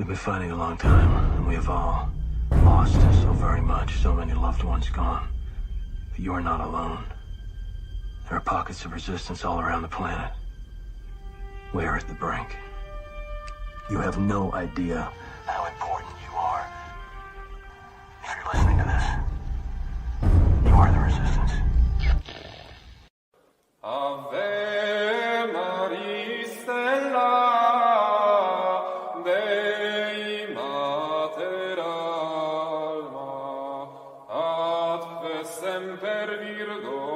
We've been fighting a long time, and we have all lost so very much, so many loved ones gone. But you are not alone. There are pockets of resistance all around the planet. We are at the brink. You have no idea how important you are. If you're listening to this, you are the resistance. Ave Maria Stella, Dei Mater Alma, ad semper Virgo,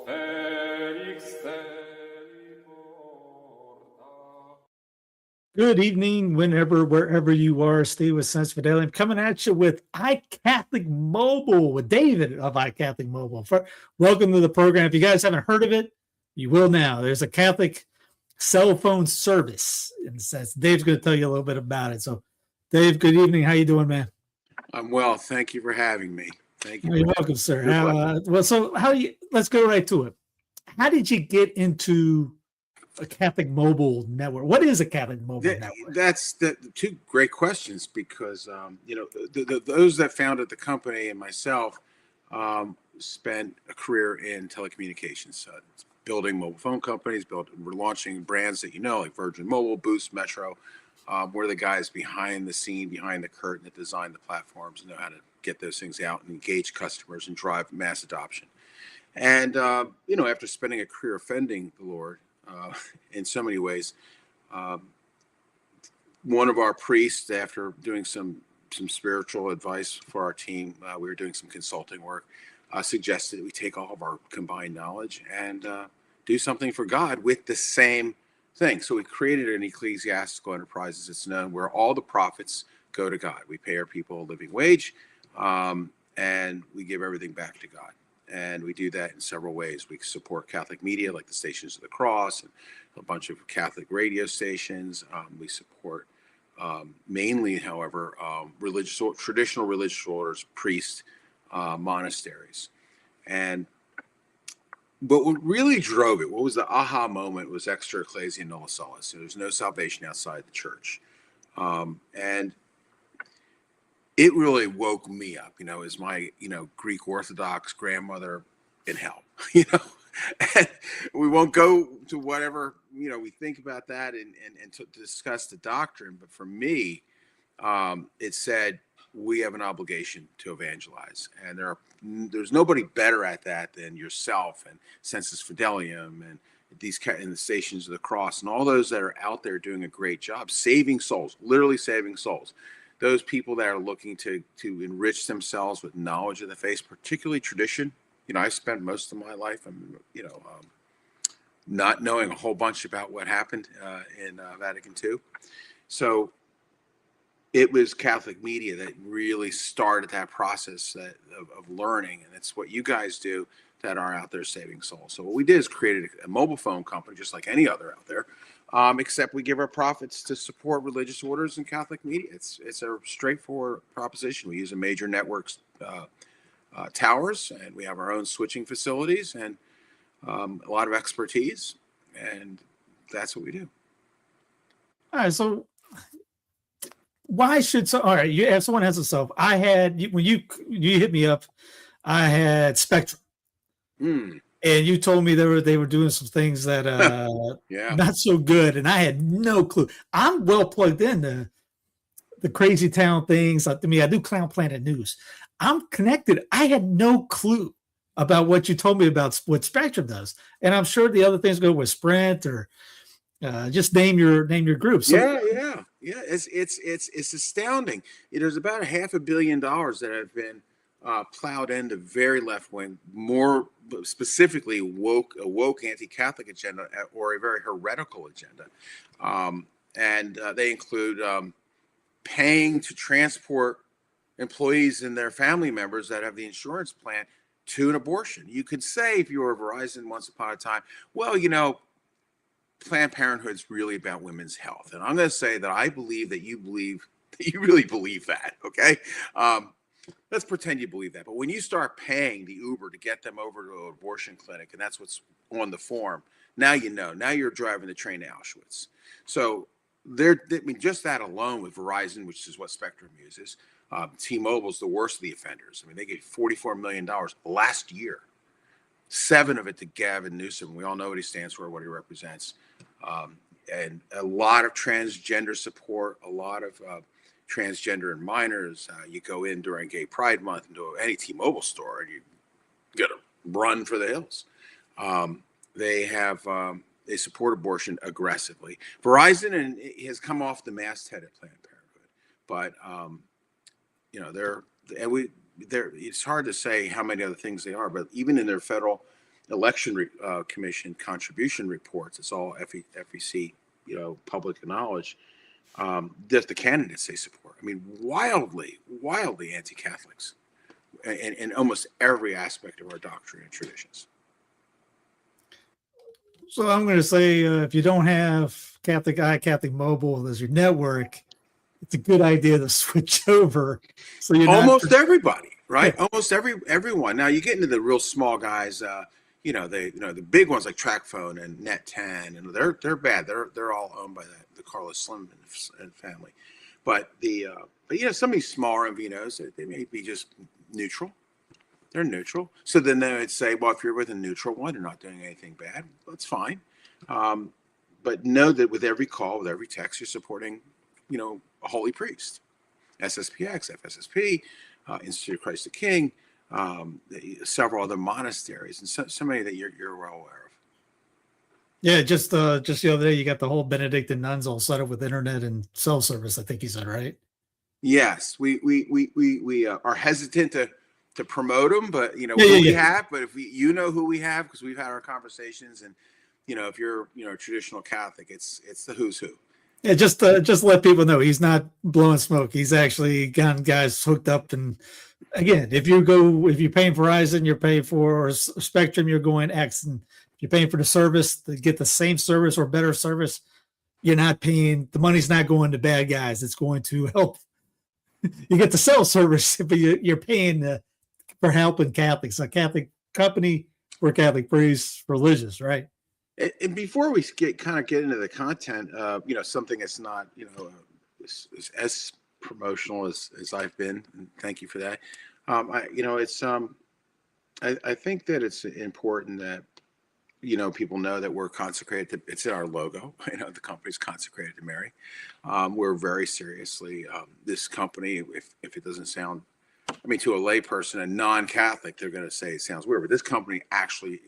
Felix te porta. Good evening, wherever you are. Stay with Sensus Fidelium, coming at you with iCatholic Mobile, with David of iCatholic Mobile. Welcome to the program. If you guys haven't heard of it, you will now. There's a Catholic cell phone service, and Dave's going to tell you a little bit about it. So, Dave, good evening. How you doing, man? I'm well. Thank you for having me. Thank you. You're welcome, sir. Let's go right to it. How did you get into a Catholic mobile network? What is a Catholic mobile network? That's the two great questions, because those that founded the company and myself spent a career in telecommunications, building mobile phone companies. We're launching brands that like Virgin Mobile, Boost, Metro. We're the guys behind the scene, behind the curtain, that design the platforms and know how to get those things out and engage customers and drive mass adoption. And after spending a career offending the Lord in so many ways, one of our priests, after doing some spiritual advice for our team, we were doing some consulting work, suggested that we take all of our combined knowledge and do something for God with the same thing. So we created an ecclesiastical enterprise, as it's known, where all the profits go to God. We pay our people a living wage, and we give everything back to God. And we do that in several ways. We support Catholic media like the Stations of the Cross and a bunch of Catholic radio stations. We support mainly, however, traditional religious orders, priests, monasteries. But what really drove it, what was the aha moment, was extra Ecclesiam Nulla Salus. So there's no salvation outside the church. And it really woke me up, as my, Greek Orthodox grandmother in hell, and we won't go to whatever, we think about that and to discuss the doctrine. But for me, it said we have an obligation to evangelize, and there's nobody better at that than yourself and Sensus Fidelium and in the Stations of the Cross and all those that are out there doing a great job, saving souls, literally saving souls. Those people that are looking to enrich themselves with knowledge of the faith, particularly tradition. I spent most of my life, not knowing a whole bunch about what happened in Vatican II. So it was Catholic media that really started that process of learning, and it's what you guys do that are out there saving souls. So what we did is created a mobile phone company, just like any other out there. Except we give our profits to support religious orders and Catholic media. It's a straightforward proposition. We use a major networks towers, and we have our own switching facilities and a lot of expertise, and that's what we do. All right, so why should if someone has a cell phone, I had, when you hit me up, I had Spectrum. And you told me they were doing some things that not so good, and I had no clue. I'm well plugged into the crazy town things. To me, I do Clown Planet News. I'm connected. I had no clue about what you told me about what Spectrum does, and I'm sure the other things go with Sprint or just name your group. So, yeah. It's astounding. There's about $500 million that have been plowed into very left-wing, more specifically a woke anti-Catholic agenda or a very heretical agenda. And they include paying to transport employees and their family members that have the insurance plan to an abortion. You could say, if you were Verizon once upon a time, well, Planned Parenthood's really about women's health. And I'm going to say that I believe that you really believe that, okay? Let's pretend you believe that. But when you start paying the Uber to get them over to an abortion clinic, and that's what's on the form, now you know. Now you're driving the train to Auschwitz. So I mean, just that alone with Verizon, which is what Spectrum uses, T-Mobile is the worst of the offenders. I mean, they gave $44 million last year, 7 of it to Gavin Newsom. We all know what he stands for, what he represents, and a lot of transgender support, a lot of transgender and minors. You go in during Gay Pride Month into any T-Mobile store, and you got to run for the hills. They support abortion aggressively. Verizon has come off the masthead at Planned Parenthood, but it's hard to say how many other things they are. But even in their federal election commission contribution reports, it's all FEC, public knowledge. That the candidates they support. I mean, wildly anti-Catholics, in almost every aspect of our doctrine and traditions. So I'm going to say, if you don't have iCatholic Mobile as your network, it's a good idea to switch over. So you're almost everybody, right? Almost everyone. Now you get into the real small guys. The big ones like TracFone and Net10, and they're bad. They're all owned by the Carlos Slim and family. But some of these smaller MVNOs, they may be just neutral. They're neutral. So then they would say, well, if you're with a neutral one, you're not doing anything bad. That's fine. But know that with every call, with every text, you're supporting, a holy priest, SSPX, FSSP, Institute of Christ the King, several other monasteries, and so many that you're well aware of. Yeah, just the other day, you got the whole Benedictine nuns all set up with internet and cell service. I think you said, right? Yes, we are hesitant to promote them, but we have. But if who we have, because we've had our conversations, and if you're a traditional Catholic, it's the who's who. Yeah, just let people know he's not blowing smoke. He's actually got guys hooked up. And again, if you're paying Verizon, you're paying for Spectrum, you're going X. And if you're paying for the service to get the same service or better service, you're not paying. The money's not going to bad guys. It's going to help. You get the cell service, but you're paying for helping Catholics. A Catholic company for Catholic priests, religious, right? And before we get into the content, something that's not, as promotional as I've been, and thank you for that. I think that it's important that, people know that we're consecrated. It's in our logo. The company's consecrated to Mary. We're very seriously, this company, if it doesn't sound, to a lay person, a non-Catholic, they're going to say it sounds weird, but this company actually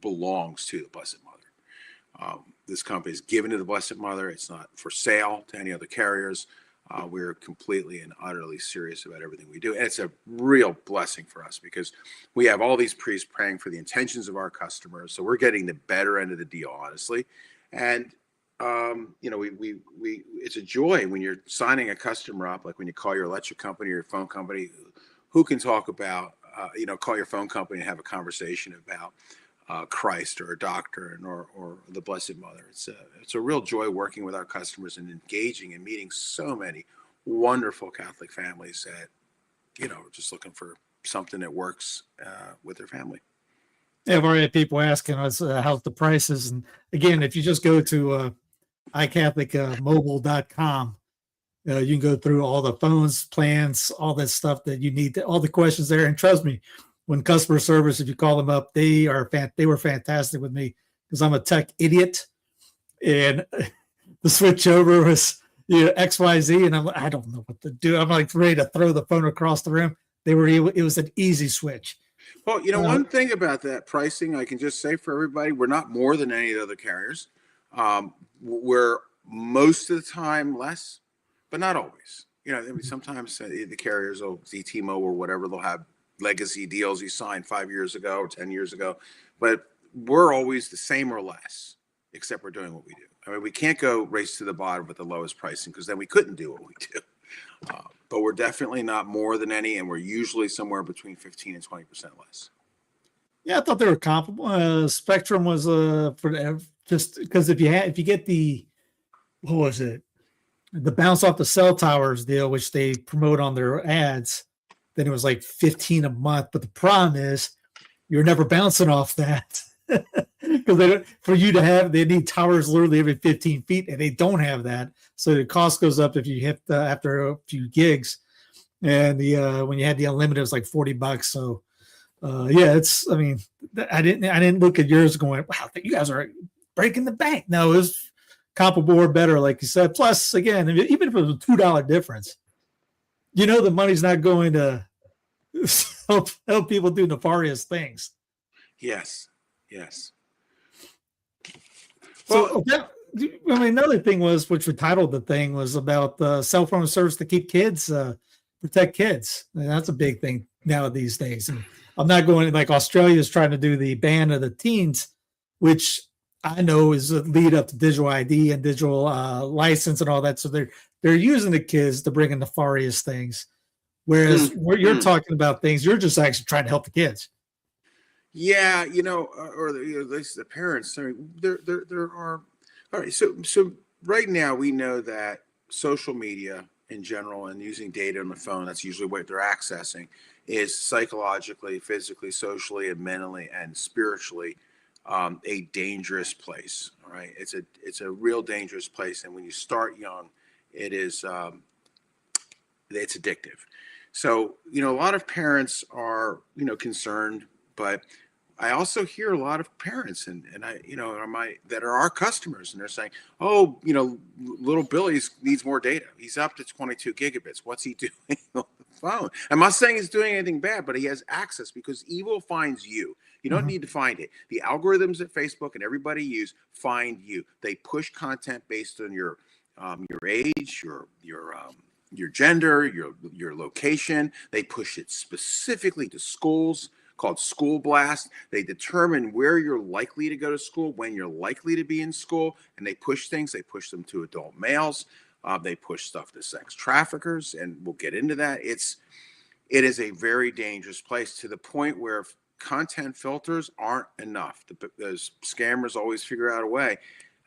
belongs to the Blessed Mother. This company is given to the Blessed Mother. It's not for sale to any other carriers. We're completely and utterly serious about everything we do. And it's a real blessing for us because we have all these priests praying for the intentions of our customers. So we're getting the better end of the deal, honestly. And, it's a joy when you're signing a customer up, like when you call your electric company or your phone company, who can talk about, call your phone company and have a conversation about Christ or a doctrine or the Blessed Mother. It's a real joy working with our customers and engaging and meeting so many wonderful Catholic families that, are just looking for something that works with their family. Yeah, I've already had people asking us how's the prices. And again, if you just go to iCatholicMobile.com, you can go through all the phones, plans, all that stuff that you need, all the questions there. And trust me, when customer service, if you call them up, they were fantastic with me because I'm a tech idiot, and the switch over was XYZ, and I don't know what to do. I'm like ready to throw the phone across the room. It was an easy switch. Well, one thing about that pricing, I can just say for everybody, we're not more than any of the other carriers. We're most of the time less, but not always. Sometimes the carriers will, T-Mobile or whatever, they'll have legacy deals you signed 5 years ago or 10 years ago, but we're always the same or less, except we're doing what we do. We can't go race to the bottom with the lowest pricing because then we couldn't do what we do. But we're definitely not more than any, and we're usually somewhere between 15 and 20% less. Yeah, I thought they were comparable. Spectrum was for just because if you get the, what was it, the bounce off the cell towers deal, which they promote on their ads, then it was like $15 a month. But the problem is you're never bouncing off that Because for you to have, they need towers literally every 15 feet, and they don't have that. So the cost goes up if you hit after a few gigs. And the when you had the unlimited, it was like $40. So yeah, it's. I mean, I didn't look at yours going, wow, you guys are breaking the bank. No, it was comparable or better, like you said. Plus, again, even if it was a $2 difference, the money's not going to help people do nefarious things. Yes. Yes. So, another thing was, which we titled the thing, was about cell phone service to keep kids, protect kids. And that's a big thing now these days. And I'm not going like Australia is trying to do the ban of the teens, which I know is a lead up to digital ID and digital license and all that. So they're using the kids to bring in nefarious things. Whereas where you're talking about things, you're just actually trying to help the kids. Yeah, or at least the parents. I mean, there are. All right, so right now we know that social media in general and using data on the phone, that's usually what they're accessing, is psychologically, physically, socially, and mentally and spiritually a dangerous place. All right, it's a real dangerous place, and when you start young, it's addictive. So a lot of parents are concerned, but I also hear a lot of parents and I, that are our customers, and they're saying, oh, little Billy needs more data. He's up to 22 gigabits. What's he doing on the phone? I'm not saying he's doing anything bad, but he has access because evil finds you. You don't need to find it. The algorithms at Facebook and everybody use find you. They push content based on your age, your gender, your location. They push it specifically to schools, called School Blast. They determine where you're likely to go to school, when you're likely to be in school, and they push things. They push them to adult males. They push stuff to sex traffickers, and we'll get into that. It is a very dangerous place, to the point where content filters aren't enough. Those scammers always figure out a way.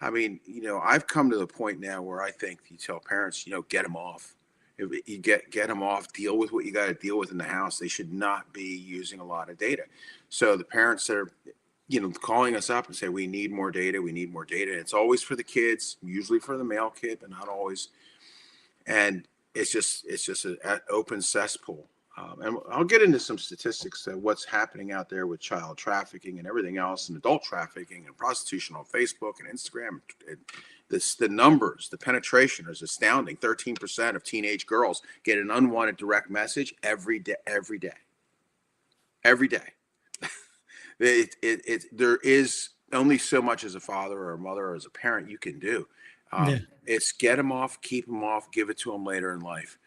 I mean, I've come to the point now where I think you tell parents, get them off. If you get them off, deal with what you got to deal with in the house. They should not be using a lot of data. So the parents that are, calling us up and say, we need more data. We need more data. It's always for the kids, usually for the male kid, but not always. And it's just an open cesspool. And I'll get into some statistics of what's happening out there with child trafficking and everything else, and adult trafficking and prostitution on Facebook and Instagram. The numbers, the penetration is astounding. 13% of teenage girls get an unwanted direct message every day. There is only so much as a father or a mother or as a parent you can do. It's get them off, keep them off, give it to them later in life.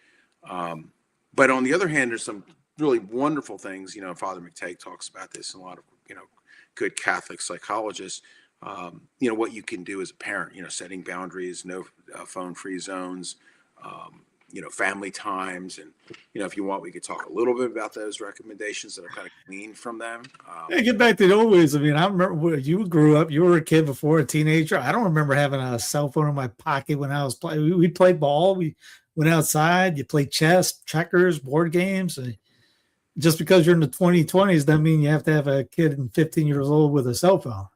But on the other hand, there's some really wonderful things. Father McTagg talks about this, and a lot of good Catholic psychologists. What you can do as a parent, setting boundaries, no phone-free zones, family times. And, if you want, we could talk a little bit about those recommendations that are kind of gleaned from them. Get back to the old ways. I mean, I remember when you grew up, you were a kid before a teenager. I don't remember having a cell phone in my pocket when I was playing. We played ball. We went outside. You played chess, checkers, board games. And just because you're in the 2020s doesn't mean you have to have a kid 15 years old with a cell phone.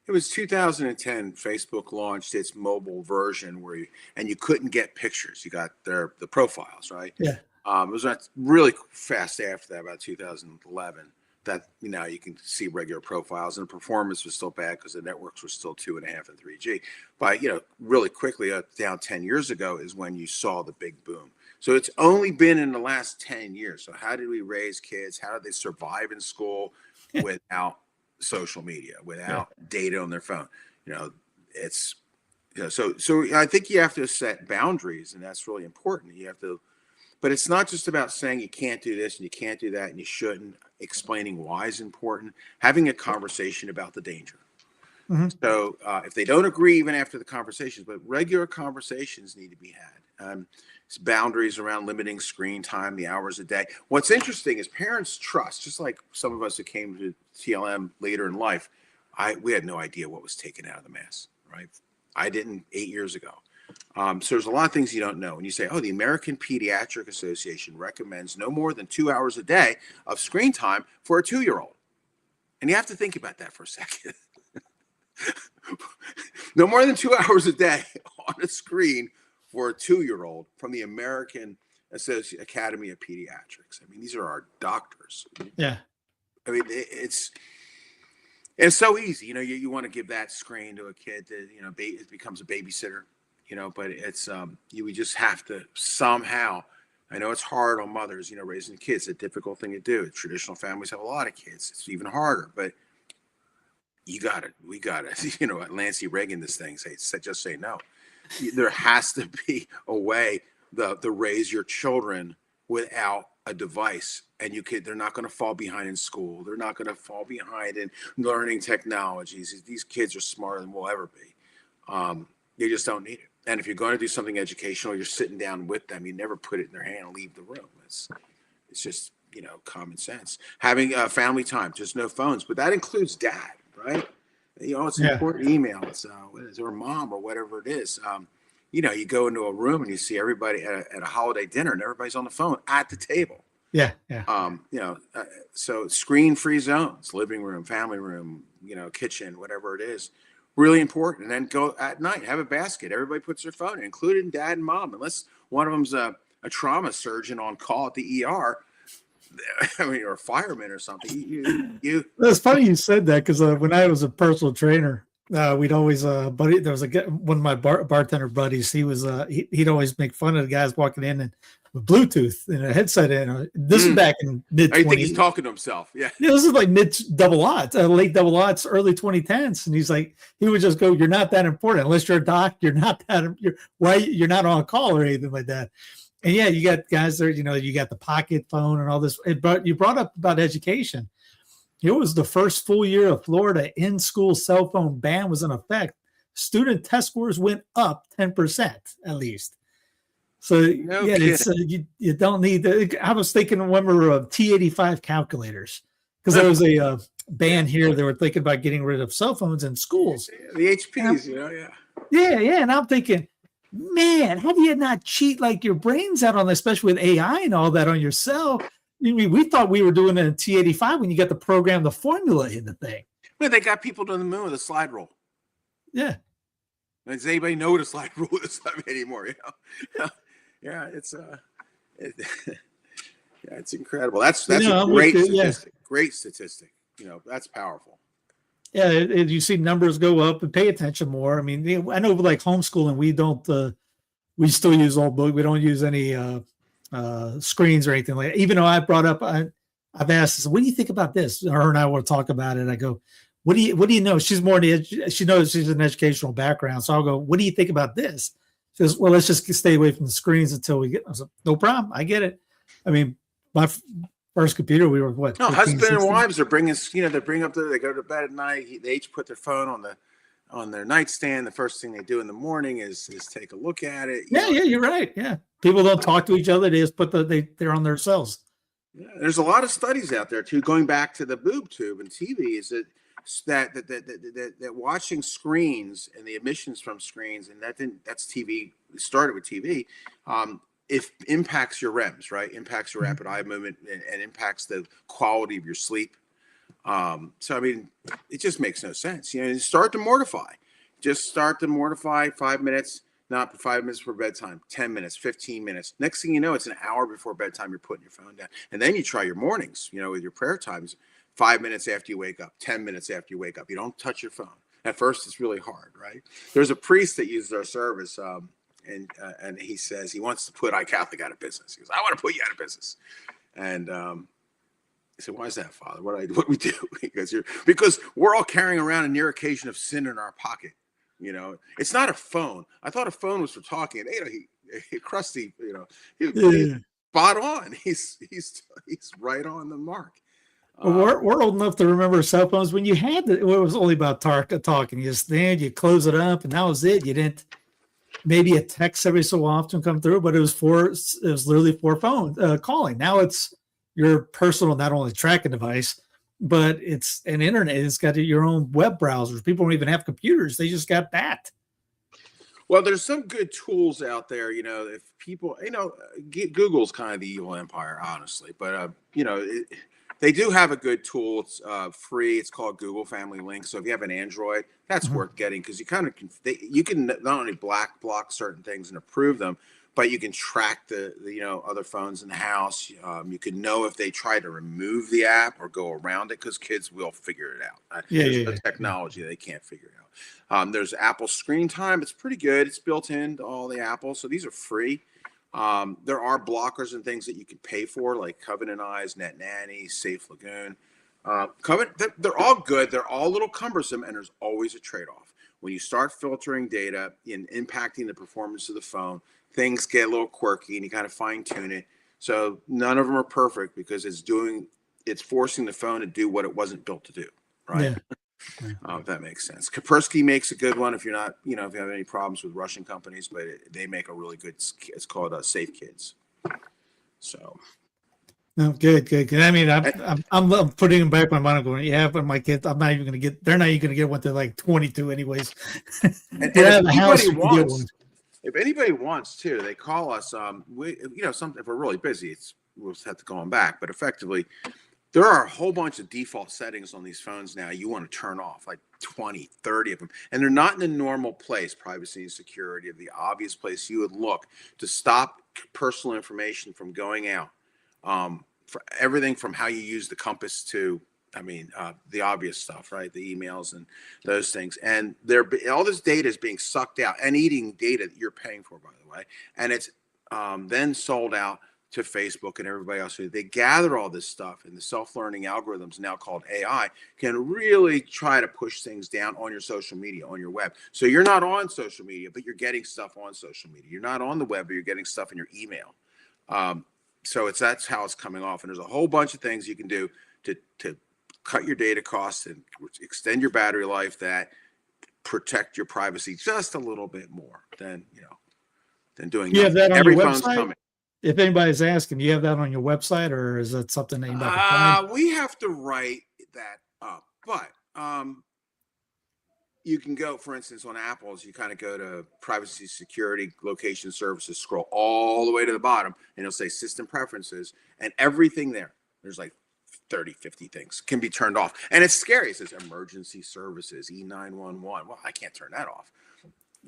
It was 2010. Facebook launched its mobile version where you couldn't get pictures. You got the profiles, right? Yeah. It was not really fast after that, about 2011, that you can see regular profiles, and the performance was still bad because the networks were still 2.5 and 3G. But really quickly, down 10 years ago is when you saw the big boom. So it's only been in the last 10 years. So how did we raise kids? How did they survive in school without social media, without data on their phone? It's so I think you have to set boundaries, and that's really important. You have to, but it's not just about saying you can't do this and you can't do that and you shouldn't. Explaining why is important. Having a conversation about the danger. So if they don't agree even after the conversations, but regular conversations need to be had. It's boundaries around limiting screen time, the hours a day. What's interesting is parents trust, just like some of us who came to TLM later in life. We had no idea what was taken out of the Mass, right? I didn't 8 years ago. So there's a lot of things you don't know. When you say, the American Pediatric Association recommends no more than 2 hours a day of screen time for a 2-year-old. And you have to think about that for a second. No more than 2 hours a day on a screen for a 2-year-old from the American Academy of Pediatrics. I mean, these are our doctors. Yeah. I mean, it's so easy. You want to give that screen to a kid that, it becomes a babysitter, but it's, we just have to somehow, I know it's hard on mothers, raising kids, it's a difficult thing to do. Traditional families have a lot of kids. It's even harder, but we got to, Nancy Reagan, this thing, just say no. There has to be a way to raise your children without a device, and they're not going to fall behind in school. They're not going to fall behind in learning technologies. These kids are smarter than we'll ever be. You just don't need it. And if you're going to do something educational, you're sitting down with them. You never put it in their hand and leave the room. It's just, common sense. Having family time, just no phones, but that includes dad, right? It's important. Emails, or mom, or whatever it is. You go into a room and you see everybody at a holiday dinner, and everybody's on the phone at the table. Yeah. So screen-free zones, living room, family room, kitchen, whatever it is, really important. And then go at night, have a basket. Everybody puts their phone in, including dad and mom, unless one of them's a trauma surgeon on call at the ER. Or a fireman or something. It's funny you said that, because when I was a personal trainer, we'd always buddy. There was one of my bartender buddies. He was he'd always make fun of the guys walking in and with Bluetooth and a headset in. This is back in mid. I think he's talking to himself. Yeah, this is like mid double aughts, late double aughts, early 2010s, and he's like, he would just go, "You're not that important unless you're a doc. You're not that. You're not on call or anything like that." And yeah, you got guys there, you got the pocket phone and all this. But you brought up about education. It was the first full year of Florida in-school cell phone ban was in effect. Student test scores went up 10% at least. So it's you don't need. I was thinking, remember T85 calculators, because there was a ban here. They were thinking about getting rid of cell phones in schools. The HPs, Yeah, and I'm thinking, man, how do you not cheat like your brains out on this, especially with AI and all that on your cell? I mean, we thought we were doing it in T85 when you got to program the formula in the thing. Well, they got people to the moon with a slide rule. Yeah. Does anybody know what a slide rule is anymore? Yeah, it's it's incredible. That's a great statistic. Yeah. Great statistic. That's powerful. Yeah, you see numbers go up, and pay attention more. I mean, I know like homeschooling, we don't. We still use old book. We don't use any screens or anything like that. Even though I brought up, I've asked, so what do you think about this? Her and I will talk about it. I go, what do you know? She's more she knows she's an educational background, so I'll go, what do you think about this? She goes, well, let's just stay away from the screens until we get. I was like, no problem, I get it. I mean, my first computer, we were what? No, 15, husband 16? And wives are bringing, they bring up they go to bed at night. They each put their phone on their nightstand. The first thing they do in the morning is take a look at it. Yeah, you're right. Yeah, people don't talk to each other. They just they're on their cells. Yeah, there's a lot of studies out there too. Going back to the boob tube and TV, is that watching screens and the emissions from screens, and that's TV. It started with TV. If impacts your REMs, right? Impacts your rapid eye movement and impacts the quality of your sleep. So, I mean, it just makes no sense. Start to mortify. Just start to mortify 5 minutes, not 5 minutes before bedtime, 10 minutes, 15 minutes. Next thing you know, it's an hour before bedtime, you're putting your phone down. And then you try your mornings, with your prayer times, 5 minutes after you wake up, 10 minutes after you wake up. You don't touch your phone. At first, it's really hard, right? There's a priest that uses our service, and he says he wants to put iCatholic out of business. He goes, I want to put you out of business. And I said, why is that, Father? What do we do? He goes, because we're all carrying around a near occasion of sin in our pocket. It's not a phone. I thought a phone was for talking. He Krusty, he's spot on. He's right on the mark. Well, we're old enough to remember cell phones when you had it was only about talking. You stand, you close it up, and that was it. You didn't. Maybe a text every so often come through, but it was literally for phone calling. Now it's your personal, not only tracking device, but it's an internet. It's got your own web browsers. People don't even have computers. They just got that. Well, there's some good tools out there. If people, Google's kind of the evil empire, honestly. But, They do have a good tool. It's free. It's called Google Family Link. So if you have an Android, that's worth getting, because you kind of you can not only block certain things and approve them, but you can track the other phones in the house. You can know if they try to remove the app or go around it, because kids will figure it out. There's no technology they can't figure it out. There's Apple Screen Time. It's pretty good. It's built into all the Apple, so these are free. There are blockers and things that you can pay for, like Covenant Eyes, Net Nanny, Safe Lagoon. They're all good. They're all a little cumbersome, and there's always a trade-off. When you start filtering data and impacting the performance of the phone, things get a little quirky, and you kind of fine-tune it. So none of them are perfect, because it's forcing the phone to do what it wasn't built to do, right? If that makes sense. Kaspersky makes a good one if you're not, if you have any problems with Russian companies, but they make a really good. It's called Safe Kids. So. No, good. I mean, I'm putting them back in my mind. I'm going, yeah, but my kids, I'm not even going to get. They're not even going to get one. They're like 22, anyways. And if anybody wants to, they call us. If we're really busy, we'll have to call them back. But effectively, there are a whole bunch of default settings on these phones now you want to turn off, like 20, 30 of them. And they're not in the normal place, privacy and security, of the obvious place you would look to stop personal information from going out. For everything from how you use the compass to, the obvious stuff, right? The emails and those things. And all this data is being sucked out and eating data that you're paying for, by the way. And it's then sold out to Facebook and everybody else. They gather all this stuff, and the self-learning algorithms, now called AI, can really try to push things down on your social media, on your web. So you're not on social media, but you're getting stuff on social media. You're not on the web, but you're getting stuff in your email. So that's how it's coming off. And there's a whole bunch of things you can do to cut your data costs and extend your battery life, that protect your privacy just a little bit more than doing nothing. That on every your phone's website? Coming. If anybody's asking, do you have that on your website, or is that something that you have to find? We have to write that up, but you can go, for instance, on Apple's, you kind of go to privacy, security, location services, scroll all the way to the bottom, and it'll say system preferences, and everything there's like 30, 50 things can be turned off. And it's scary. It says emergency services, E911. Well, I can't turn that off.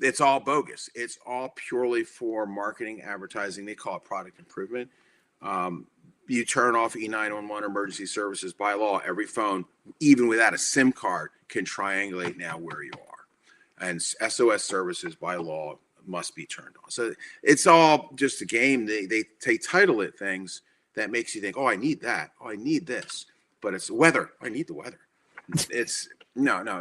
It's all bogus. It's all purely for marketing, advertising. They call it product improvement. You turn off E911 emergency services by law. Every phone, even without a SIM card, can triangulate now where you are. And SOS services by law must be turned on. So it's all just a game. They title it things that makes you think, oh, I need that. Oh, I need this. But it's weather. I need the weather. It's no. Go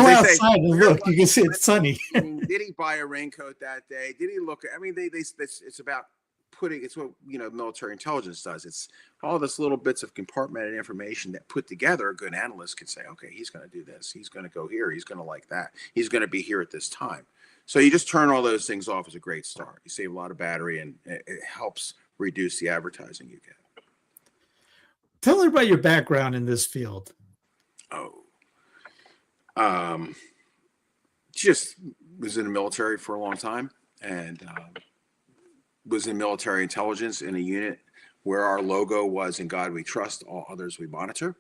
outside and look. You can see it's sunny. Did he buy a raincoat that day? Did he look? It's about it's what military intelligence does. It's all this little bits of compartmented information that put together, a good analyst can say, okay, he's going to do this. He's going to go here. He's going to like that. He's going to be here at this time. So you just turn all those things off as a great start. You save a lot of battery, and it helps reduce the advertising you get. Tell everybody your background in this field. Just was in the military for a long time, and was in military intelligence in a unit where our logo was "In God We Trust, All Others We Monitor,"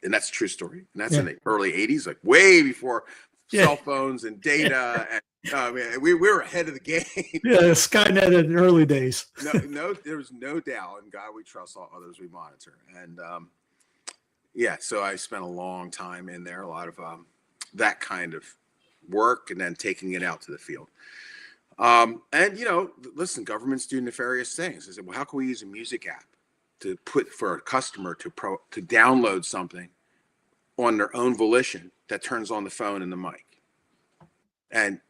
and that's a true story. And that's in the early '80s, like way before cell phones and data. And we were ahead of the game. Yeah, Skynet in the early days. No, there was no doubt. In God We Trust, All Others We Monitor. And so I spent a long time in there, a lot of that kind of work, and then taking it out to the field. Listen, governments do nefarious things. I said, well, how can we use a music app to put for a customer to download something on their own volition that turns on the phone and the mic? And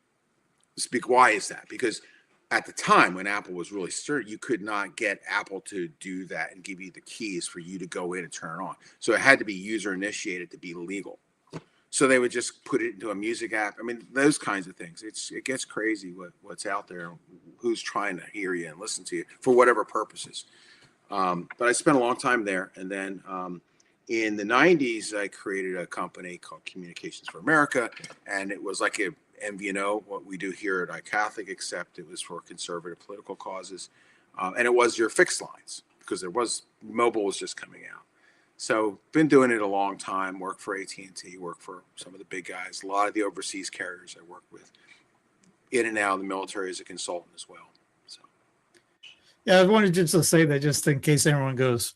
why is that? Because at the time when Apple was really sturdy, you could not get Apple to do that and give you the keys for you to go in and turn it on. So it had to be user initiated to be legal. So they would just put it into a music app. I mean, those kinds of things. It gets crazy what's out there, who's trying to hear you and listen to you for whatever purposes. But I spent a long time there. And then in the 90s, I created a company called Communications for America. And it was like a MVNO, what we do here at iCatholic, except it was for conservative political causes. And it was your fixed lines. because mobile was just coming out. So been doing it a long time. Work for AT&T, work for some of the big guys, a lot of the overseas carriers I work with, in and out of the military as a consultant as well. So Yeah, I wanted just to say that just in case everyone goes,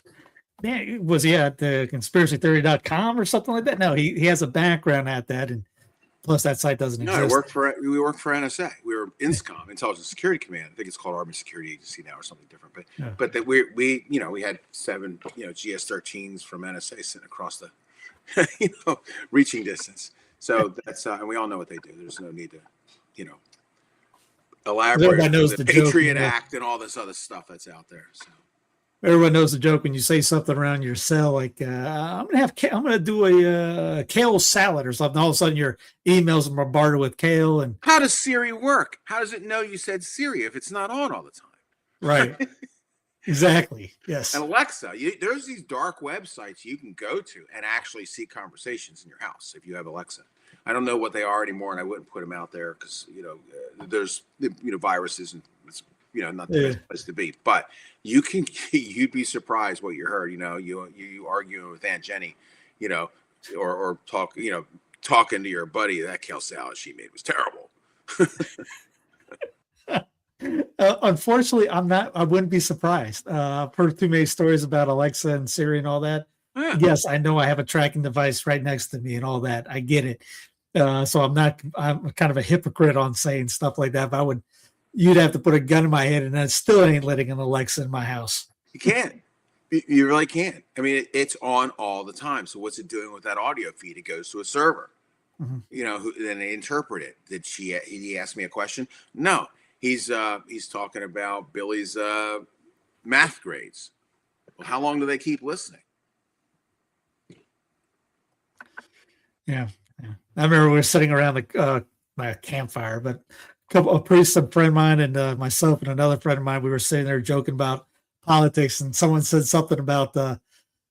man, was he at the conspiracytheory.com or something like that? No, he has a background at that, and plus that site doesn't exist. No, we worked for NSA. We were INSCOM, Intelligence Security Command. I think it's called Army Security Agency now or something different. But that we had 7 GS-13s from NSA sitting across the reaching distance. So that's and we all know what they do. There's no need to elaborate. Everybody knows the Patriot Act and all this other stuff that's out there. So everyone knows the joke when you say something around your cell, like I'm gonna do a kale salad or something. All of a sudden, your emails are bombarded with kale. And how does Siri work? How does it know you said Siri if it's not on all the time? Right. Exactly. Yes. And Alexa, there's these dark websites you can go to and actually see conversations in your house if you have Alexa. I don't know what they are anymore, and I wouldn't put them out there because there's viruses and it's not the best place to be. But you'd be surprised what you heard. You arguing with Aunt Jenny, or talking to your buddy, that kale salad she made was terrible. Unfortunately, I wouldn't be surprised. I've heard too many stories about Alexa and Siri and all that. Yeah. Yes, I know I have a tracking device right next to me and all that. I get it. So I'm kind of a hypocrite on saying stuff like that, but you'd have to put a gun in my head and I still ain't letting an Alexa in my house. You can't. You really can't. I mean, it's on all the time. So what's it doing with that audio feed? It goes to a server, then they interpret it. Did he ask me a question? No. He's talking about Billy's math grades. Well, how long do they keep listening? Yeah. I remember we were sitting around my campfire, but a priest, a friend of mine, and myself and another friend of mine, we were sitting there joking about politics, and someone said something about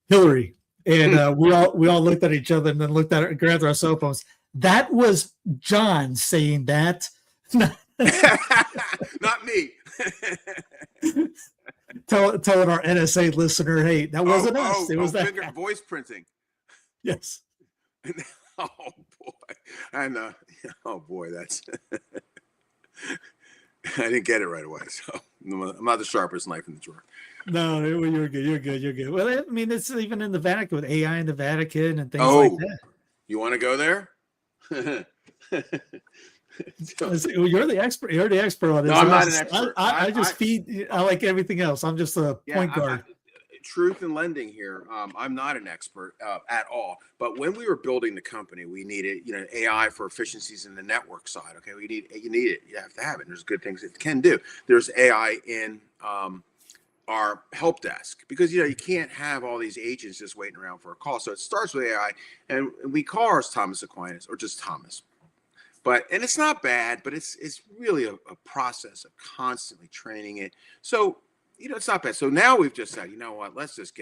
Hillary, and we all looked at each other and then looked at it and grabbed our cell phones. That was John saying that. Not me. telling our NSA listener, hey, that wasn't us. It was that voice printing. Yes. Oh boy. And oh boy, that's I didn't get it right away. So I'm not the sharpest knife in the drawer. No, you're good. Well, I mean, it's even in the Vatican with AI in the Vatican and things like that. You want to go there? You're the expert. You're the expert on this. No, I'm not an expert. I just feed. I like everything else. I'm just a point guard. Truth in lending here. I'm not an expert at all. But when we were building the company, we needed AI for efficiencies in the network side. Okay, you need it. You have to have it. And there's good things it can do. There's AI in our help desk because you can't have all these agents just waiting around for a call. So it starts with AI, and we call ours Thomas Aquinas or just Thomas. And it's not bad, but it's really a process of constantly training it. So, it's not bad. So now we've just said, what, let's just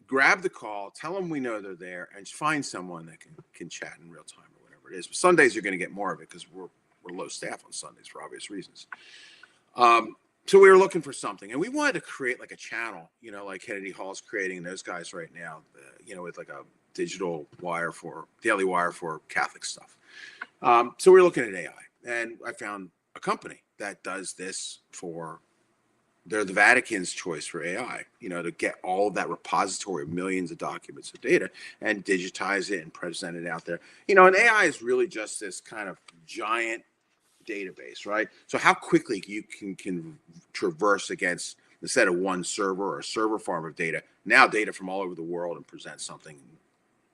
grab the call, tell them we know they're there, and find someone that can chat in real time or whatever it is. But Sundays you're going to get more of it because we're low staff on Sundays for obvious reasons. So we were looking for something, and we wanted to create like a channel, like Kennedy Hall's creating those guys right now, with like a digital daily wire for Catholic stuff. So we're looking at AI, and I found a company that does this they're the Vatican's choice for AI, to get all of that repository of millions of documents of data and digitize it and present it out there. And AI is really just this kind of giant database, right? So how quickly you can traverse against, instead of one server or a server farm of data, now data from all over the world and present something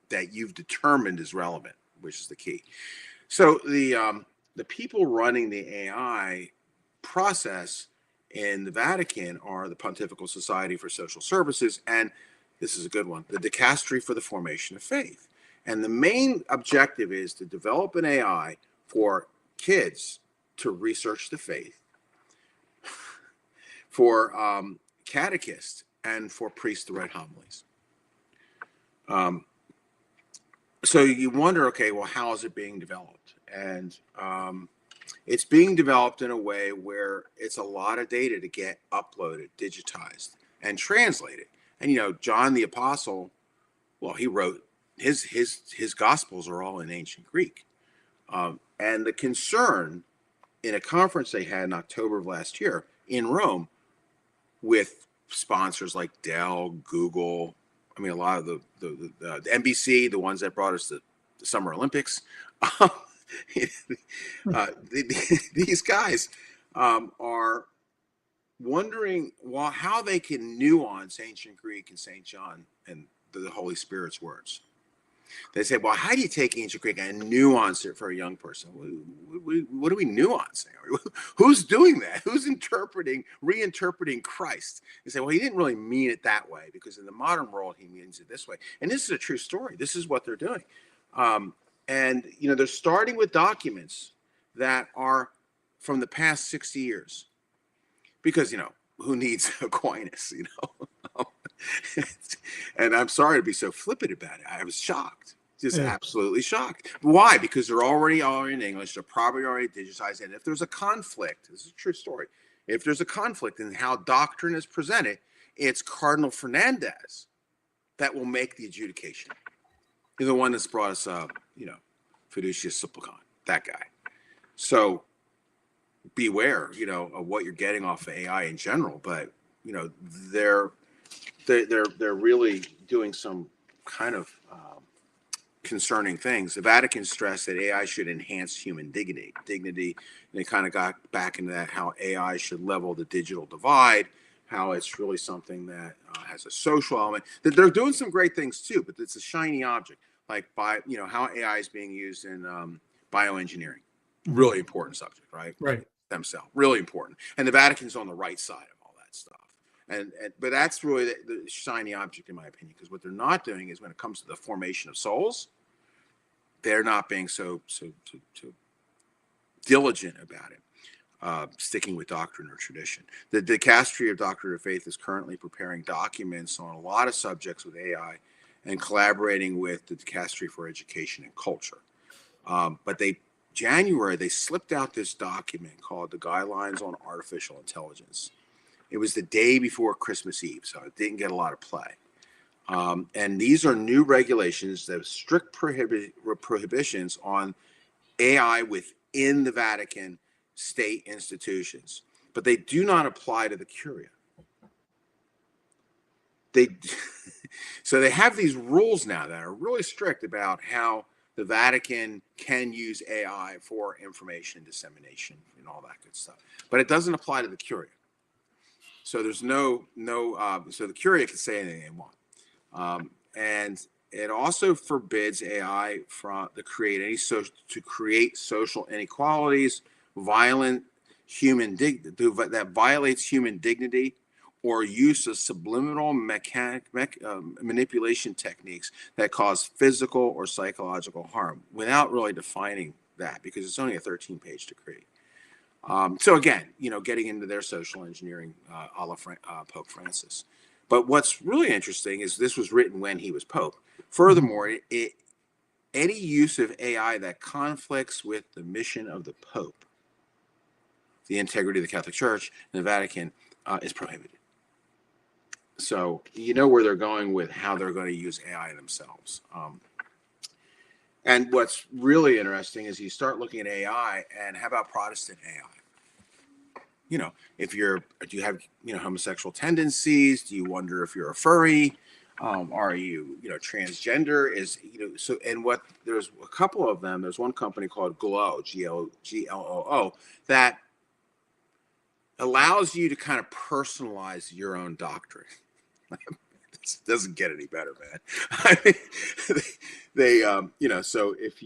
that you've determined is relevant, which is the key. So the people running the AI process in the Vatican are the Pontifical Society for Social Services, and this is a good one, the Dicastery for the Formation of Faith. And the main objective is to develop an AI for kids to research the faith, for catechists, and for priests to write homilies. So you wonder, okay, well, how is it being developed? And it's being developed in a way where it's a lot of data to get uploaded, digitized. and translate it. And John the Apostle, well, he wrote his Gospels are all in ancient Greek. And the concern in a conference they had in October of last year in Rome with sponsors like Dell, Google, I mean, a lot of the NBC, the ones that brought us the Summer Olympics, these guys are wondering how they can nuance ancient Greek and St. John and the Holy Spirit's words. They say, well, how do you take ancient Greek and nuance it for a young person? What are we nuancing? Who's doing that? Who's reinterpreting Christ? They say, well, he didn't really mean it that way, because in the modern world, he means it this way. And this is a true story. This is what they're doing. And they're starting with documents that are from the past 60 years. Because, who needs Aquinas, And I'm sorry to be so flippant about it. I was shocked, just absolutely shocked. Why? Because they're already in English. They're probably already digitized. And if there's a conflict, this is a true story. If there's a conflict in how doctrine is presented, it's Cardinal Fernandez that will make the adjudication. He's the one that's brought us up, Fiducia Supplicant, that guy. So beware, of what you're getting off of AI in general. But, they're really doing some kind of concerning things. The Vatican stressed that AI should enhance human dignity. And they kind of got back into that, how AI should level the digital divide, how it's really something that has a social element. That they're doing some great things too, but it's a shiny object, like how AI is being used in bioengineering. Really important subject, right? Right. Stem cell, really important. And the Vatican's on the right side of all that stuff. But that's really the shiny object, in my opinion, because what they're not doing is, when it comes to the formation of souls, they're not being so diligent about it, sticking with doctrine or tradition. The Dicastery of Doctrine of Faith is currently preparing documents on a lot of subjects with AI and collaborating with the Dicastery for Education and Culture. But January, they slipped out this document called the Guidelines on Artificial Intelligence. It was the day before Christmas Eve, so it didn't get a lot of play. And these are new regulations that have strict prohibitions on AI within the Vatican state institutions, but they do not apply to the Curia. So they have these rules now that are really strict about how the Vatican can use AI for information dissemination and all that good stuff, but it doesn't apply to the Curia. So there's so the Curia can say anything they want, and it also forbids AI to create social inequalities, that violates human dignity, or use of subliminal manipulation techniques that cause physical or psychological harm, without really defining that, because it's only a 13-page decree. So again, getting into their social engineering, a la Pope Francis. But what's really interesting is this was written when he was Pope. Furthermore, any use of AI that conflicts with the mission of the Pope, the integrity of the Catholic Church and the Vatican, is prohibited. So where they're going with how they're going to use AI themselves. And what's really interesting is you start looking at AI, and how about Protestant AI? Do you have homosexual tendencies? Do you wonder if you're a furry? Are you transgender? There's a couple of them. There's one company called Glow, Gloo, that allows you to kind of personalize your own doctrine. This doesn't get any better, man. I mean, so if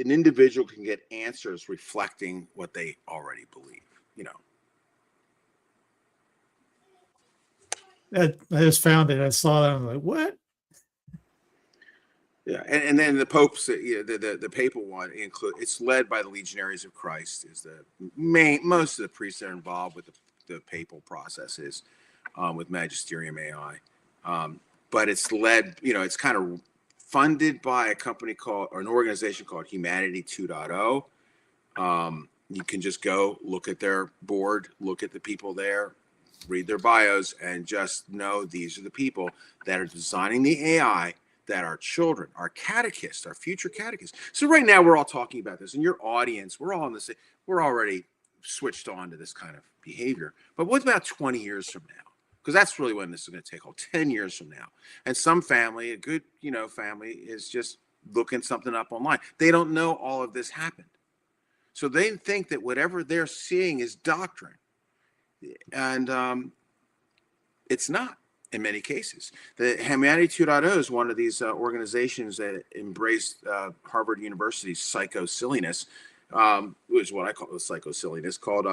an individual can get answers reflecting what they already believe, I just found it. I saw that. I'm like, what? Yeah, and then the Pope's, the papal one it's led by the Legionaries of Christ. Is the most of the priests that are involved with the papal processes. With Magisterium AI, but it's led, it's kind of funded by an organization called Humanity 2.0. You can just go look at their board, look at the people there. read their bios and just know these are the people that are designing the AI that our children, our catechists, our future catechists. So right now we're all talking about this, and your audience, we're all in this. We're already switched on to this kind of behavior. But what about 20 years from now? Because that's really when this is going to take hold. 10 years from now, and some family, a good family, is just looking something up online. They don't know all of this happened, so they think that whatever they're seeing is doctrine, and it's not. In many cases, the Humanity 2.0 is one of these organizations that embraced Harvard University's psycho silliness, which is what I call the psycho silliness, called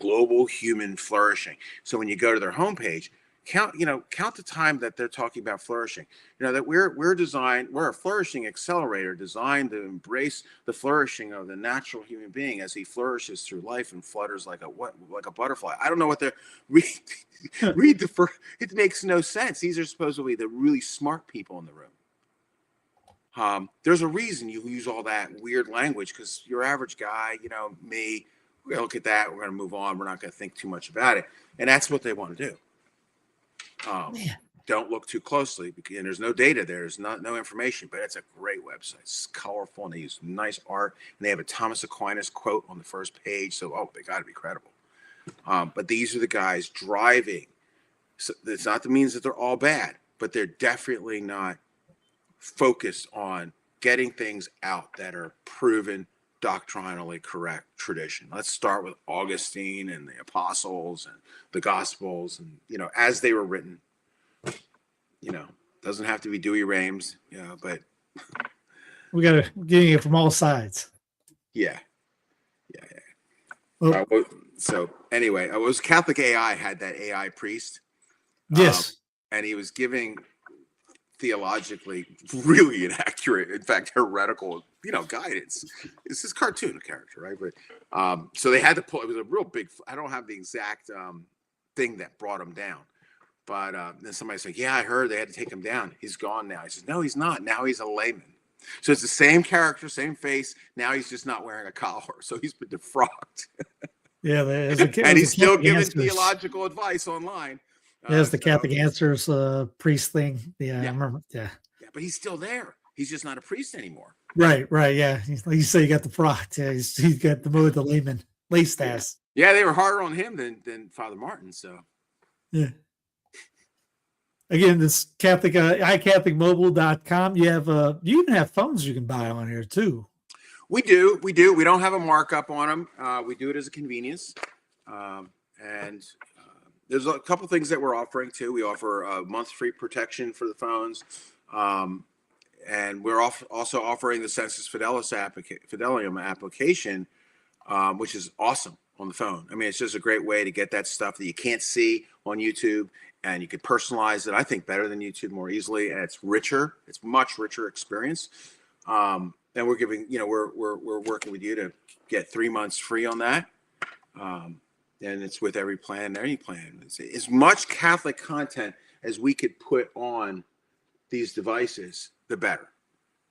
global human flourishing. So when you go to their homepage, count the time that they're talking about flourishing. That we're a flourishing accelerator designed to embrace the flourishing of the natural human being as he flourishes through life and flutters like a butterfly. I don't know what they're read the first. It makes no sense. These are supposed to be the really smart people in the room. There's a reason you use all that weird language, because your average guy, me, we're gonna look at that. We're gonna move on. We're not gonna think too much about it, and that's what they want to do. Don't look too closely, and there's no data there. There's no information, but it's a great website. It's colorful, and they use nice art, and they have a Thomas Aquinas quote on the first page. So, they got to be credible. But these are the guys driving. So it's not that means that they're all bad, but they're definitely not focused on getting things out that are proven doctrinally correct tradition. Let's start with Augustine and the apostles and the gospels, and as they were written. Doesn't have to be Dewey Rames, but we got to getting it from all sides. Yeah. Well, so anyway, Catholic AI had that AI priest. Yes. And he was giving theologically really inaccurate, in fact, heretical, guidance. It's this cartoon character, right? But so they had to pull. It was a real big. I don't have the exact thing that brought him down, but then somebody said, "Yeah, I heard they had to take him down. He's gone now." He says, "No, he's not. Now he's a layman." So it's the same character, same face. Now he's just not wearing a collar, so he's been defrocked. Yeah, and he's still giving theological advice online. There's the Catholic Answers priest thing. Yeah, I remember. Yeah, but he's still there. He's just not a priest anymore. Right. Yeah, like you say, you got the frock. Yeah, he's got the layman, lay staff. Yeah, they were harder on him than Father Martin. So yeah. Again, this Catholic iCatholicmobile.com. You even have phones you can buy on here too. We do. We don't have a markup on them. We do it as a convenience, and there's a couple things that we're offering too. We offer a month free protection for the phones, and we're also offering the Sensus Fidelium application, which is awesome on the phone. I mean, it's just a great way to get that stuff that you can't see on YouTube, and you can personalize it, I think, better than YouTube more easily, and it's richer. It's much richer experience. And we're giving, we're working with you to get 3 months free on that. And it's with every plan. It's as much Catholic content as we could put on these devices, the better.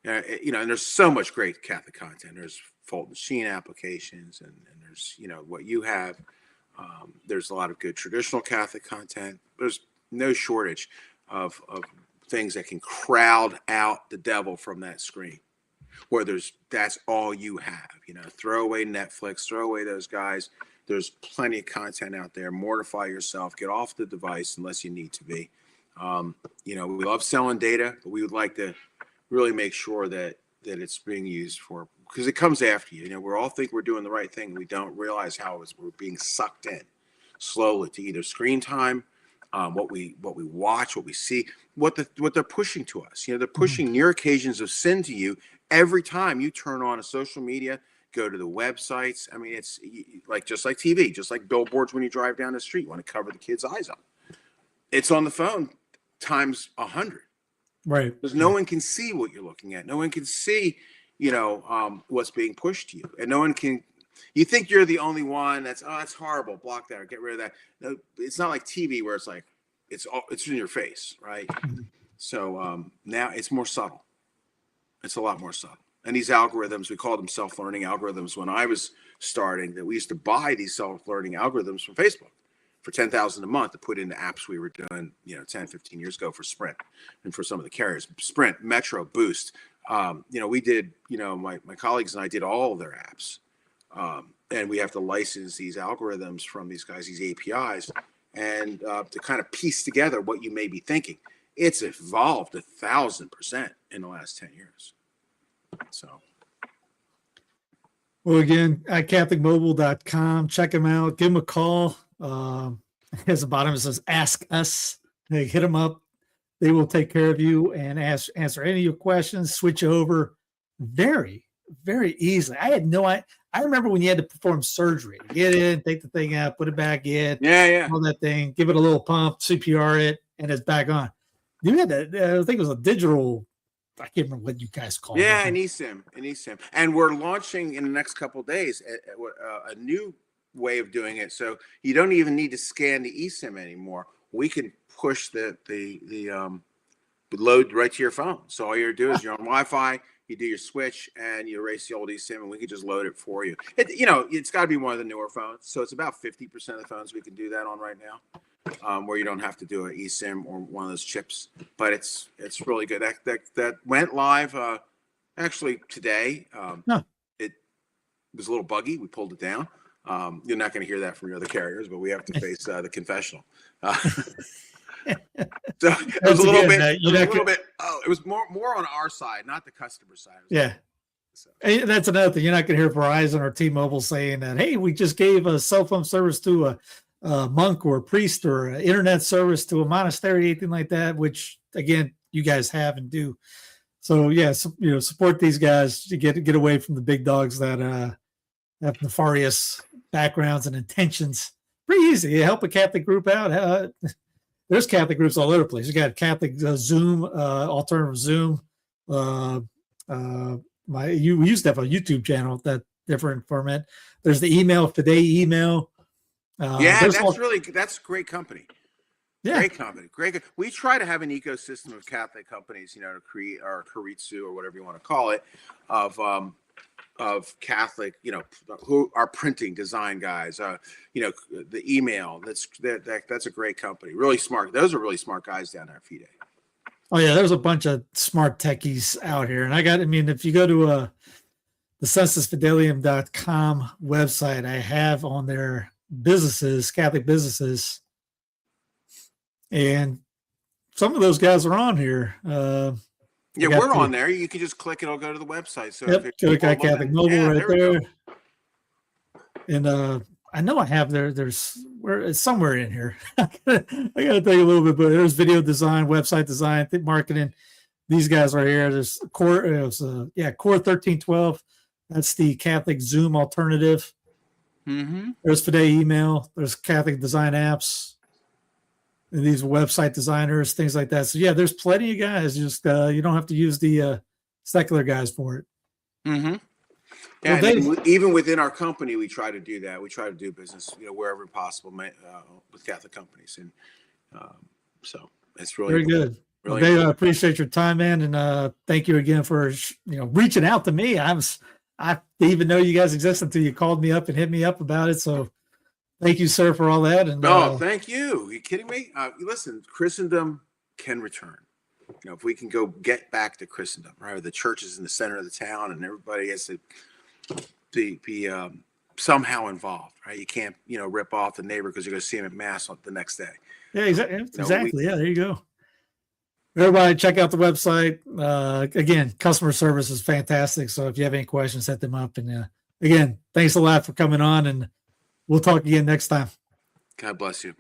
And there's so much great Catholic content. There's fold machine applications, and there's, what you have. There's a lot of good traditional Catholic content. There's no shortage of things that can crowd out the devil from that screen, where that's all you have. Throw away Netflix, throw away those guys. There's plenty of content out there. Mortify yourself. Get off the device unless you need to be. We love selling data, but we would like to really make sure that it's being used for, because it comes after you. We all think we're doing the right thing. We don't realize how we're being sucked in slowly to either screen time, what we watch, what we see, what they're pushing to us. They're pushing near occasions of sin to you every time you turn on a social media, go to the websites. I mean, it's just like TV, just like billboards when you drive down the street, you want to cover the kids' eyes up. It's on the phone times 100. Right. Because no one can see what you're looking at. No one can see, what's being pushed to you. And no one can, you think you're the only one that's horrible. Block that or get rid of that. No, it's not like TV where it's like, it's in your face, right? Mm-hmm. So now it's more subtle. It's a lot more subtle. And these algorithms, we called them self-learning algorithms when I was starting, that we used to buy these self-learning algorithms from Facebook. for $10,000 a month to put in the apps we were doing, 10, 15 years ago for Sprint and for some of the carriers, Sprint, Metro, Boost. We did, my colleagues and I did all of their apps. And we have to license these algorithms from these guys, these APIs, and to kind of piece together what you may be thinking. It's evolved 1,000% in the last 10 years. So. Well, again, at CatholicMobile.com, check them out, give them a call. At the bottom it says, ask us. Hey, hit them up. They will take care of you and answer any of your questions, switch over very, very easily. I remember when you had to perform surgery, get in, take the thing out, put it back in, all that thing, give it a little pump, CPR it, and it's back on. You had to, I think it was a digital, I can't remember what you guys call it. Yeah, an eSIM. And we're launching in the next couple of days a new way of doing it. So you don't even need to scan the eSIM anymore. We can push the load right to your phone. So all you do is you're on Wi-Fi, you do your switch, and you erase the old eSIM, and we can just load it for you. It's got to be one of the newer phones. So it's about 50% of the phones we can do that on right now, where you don't have to do an eSIM or one of those chips. But it's really good. That went live actually today. It was a little buggy. We pulled it down. You're not going to hear that from your other carriers, but we have to face the confessional. So it was a little bit. It was more on our side, not the customer side. Yeah. So. And that's another thing. You're not going to hear Verizon or T-Mobile saying that, hey, we just gave a cell phone service to a monk or a priest or an internet service to a monastery, anything like that, which, again, you guys have and do. So, yeah, support these guys to get away from the big dogs that have nefarious backgrounds and intentions. Pretty easy. You help a Catholic group out. There's Catholic groups all over the place. You got Catholic Zoom, alternative Zoom. We used to have a YouTube channel, that different format. There's the email, Fidei email. That's great company. Yeah. Great company. Great. We try to have an ecosystem of Catholic companies, to create our Karitsu or whatever you want to call it, of Catholic, who are printing design guys, the email. That's a great company. Really smart. Those are really smart guys down there at Fidei. Oh yeah, there's a bunch of smart techies out here, and if you go to the sensusfidelium.com website, I have on there businesses, Catholic businesses, and some of those guys are on here. We're on there. You can just click it. It'll go to the website. So click on Catholic Mobile right there. And I know I have it's somewhere in here. I got to tell you a little bit, but there's video design, website design, marketing. These guys are here. There's Core 1312. That's the Catholic Zoom alternative. Mm-hmm. There's Fidei email. There's Catholic design apps. And these website designers, things like that. So yeah, there's plenty of guys. Just you don't have to use the secular guys for it. Mm-hmm. Yeah, well, even within our company, we try to do that. We try to do business, wherever possible, with Catholic companies, and so it's really very good. Really well, Dave, I appreciate your time, man, and thank you again for reaching out to me. I didn't even know you guys existed until you called me up and hit me up about it. So. Thank you, sir, for all that. And thank you. Are you kidding me? Listen, Christendom can return. If we can go get back to Christendom, right? The church is in the center of the town, and everybody has to be somehow involved, right? You can't, rip off the neighbor because you're going to see him at mass the next day. Yeah, exactly. Yeah, there you go. Everybody, check out the website. Again, customer service is fantastic. So if you have any questions, set them up. And again, thanks a lot for coming on, and we'll talk again next time. God bless you.